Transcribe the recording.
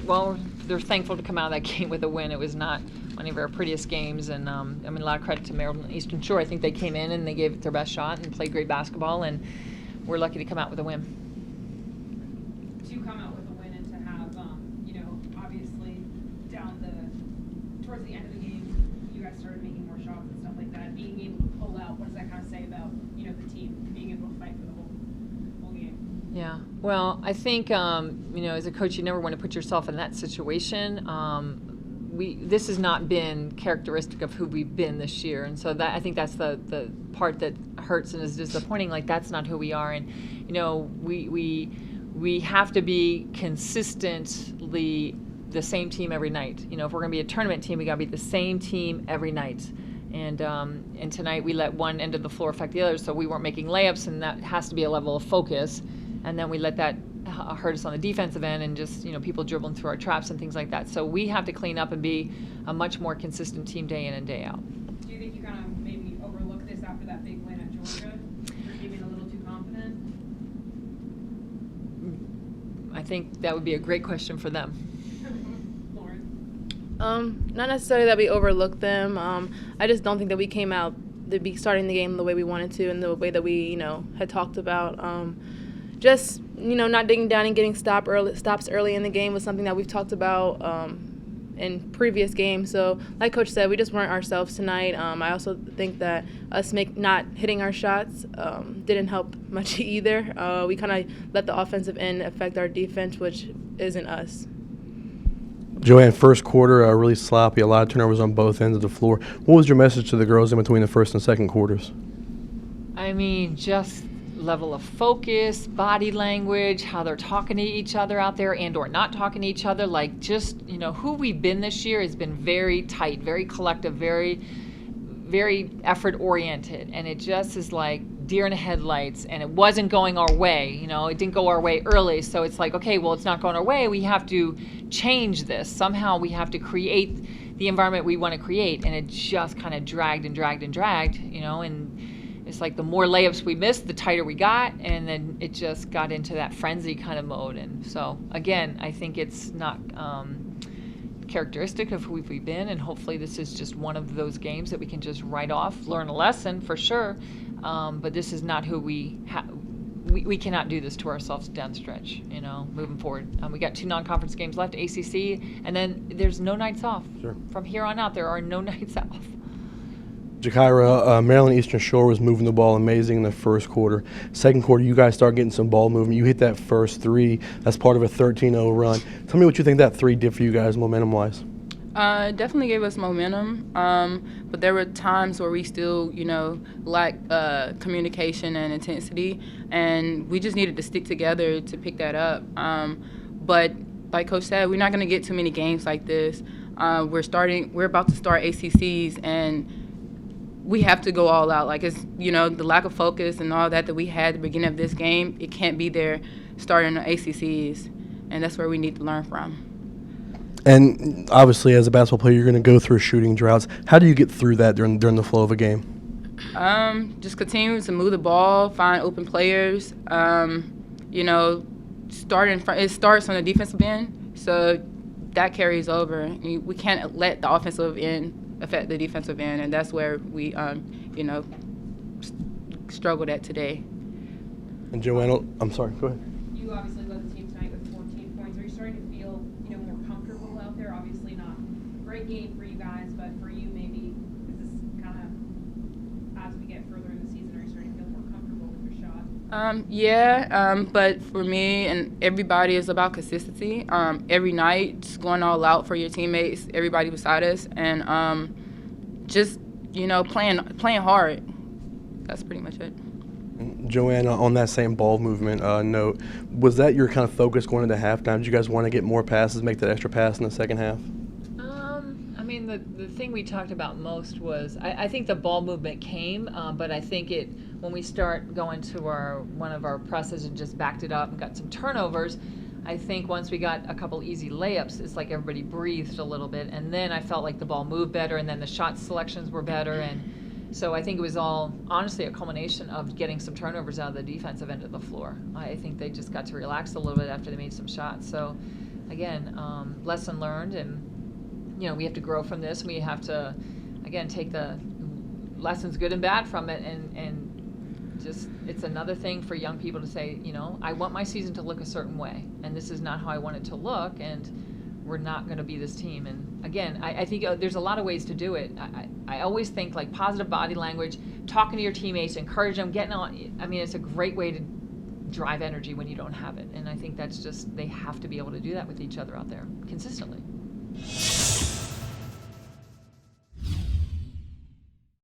well, they're thankful to come out of that game with a win. It was not one of our prettiest games, and I mean, a lot of credit to Maryland Eastern Shore. I think they came in and they gave it their best shot and played great basketball, and we're lucky to come out with a win. To come out with a win and to have, obviously towards the end of the game, you guys started making more shots and stuff like that. Being able to pull out, what does that kind of say about, the team being able to fight for the whole game? Yeah, well, I think, as a coach, you never want to put yourself in that situation. This has not been characteristic of who we've been this year, and so that I think that's the part that hurts and is disappointing. Like, that's not who we are, and we have to be consistently the same team every night. If we're going to be a tournament team, we got to be the same team every night. And tonight we let one end of the floor affect the other, so we weren't making layups, and that has to be a level of focus. And then we let that hurt us on the defensive end, and just people dribbling through our traps and things like that. So we have to clean up and be a much more consistent team day in and day out. Do you think you kind of maybe overlooked this after that big win at Georgia? You're getting a little too confident? I think that would be a great question for them. Not necessarily that we overlooked them. I just don't think that we came out to be starting the game the way we wanted to and the way that we, had talked about. Just, not digging down and getting stops early in the game was something that we've talked about in previous games. So, like Coach said, we just weren't ourselves tonight. I also think that us not hitting our shots didn't help much either. We kind of let the offensive end affect our defense, which isn't us. Joanne, first quarter, really sloppy, a lot of turnovers on both ends of the floor. What was your message to the girls in between the first and second quarters? I mean, just level of focus, body language, how they're talking to each other out there and or not talking to each other. Like, just, who we've been this year has been very tight, very collective, very, very effort-oriented. And it just is like deer in the headlights, and it wasn't going our way. It didn't go our way early, so it's like, okay, well, it's not going our way. We have to change this. Somehow we have to create the environment we want to create, and it just kind of dragged and dragged and dragged, and it's like the more layups we missed, the tighter we got, and then it just got into that frenzy kind of mode. And so, again, I think it's not characteristic of who we've been, and hopefully this is just one of those games that we can just write off, learn a lesson for sure. But this is not who we cannot do this to ourselves down the stretch, moving forward. We got 2 non-conference games left, ACC, and then there's no nights off. Sure. From here on out, there are no nights off. Jakira, Maryland Eastern Shore was moving the ball amazing in the first quarter. Second quarter, you guys start getting some ball movement. You hit that first 3. That's part of a 13-0 run. Tell me what you think that 3 did for you guys momentum-wise. It definitely gave us momentum, but there were times where we still, lacked communication and intensity, and we just needed to stick together to pick that up. But like Coach said, we're not going to get too many games like this. We're about to start ACCs, and we have to go all out. Like, it's, the lack of focus and all that we had at the beginning of this game, it can't be there starting the ACCs, and that's where we need to learn from. And obviously, as a basketball player, you're going to go through shooting droughts. How do you get through that during the flow of a game? Just continue to move the ball, find open players. It starts on the defensive end, so that carries over. We can't let the offensive end affect the defensive end, and that's where we, struggled at today. And Joanne, I'm sorry, go ahead. You obviously led the team tonight with 14 points. Are you starting to feel, more comfortable out there? Obviously not a great game for you guys, but for you maybe, is this kind of, as we get further in the season, are you starting to feel more comfortable with your shot? But for me and everybody, is about consistency. Every night, just going all out for your teammates, everybody beside us, and just playing hard. That's pretty much it. Joanne, on that same ball movement note, was that your kind of focus going into halftime? Did you guys want to get more passes, make that extra pass in the second half? The thing we talked about most was, I think the ball movement came, but I think when we start going to one of our presses and just backed it up and got some turnovers, I think once we got a couple easy layups, it's like everybody breathed a little bit, and then I felt like the ball moved better, and then the shot selections were better, and so I think it was all, honestly, a culmination of getting some turnovers out of the defensive end of the floor. I think they just got to relax a little bit after they made some shots. So again, lesson learned, and you know, we have to grow from this. We have to, again, take the lessons good and bad from it, and just, it's another thing for young people to say, you know, I want my season to look a certain way, and this is not how I want it to look, and we're not going to be this team. And again, I think there's a lot of ways to do it. I always think like positive body language, talking to your teammates, encourage them, getting on. I mean, it's a great way to drive energy when you don't have it. And I think that's just, they have to be able to do that with each other out there consistently.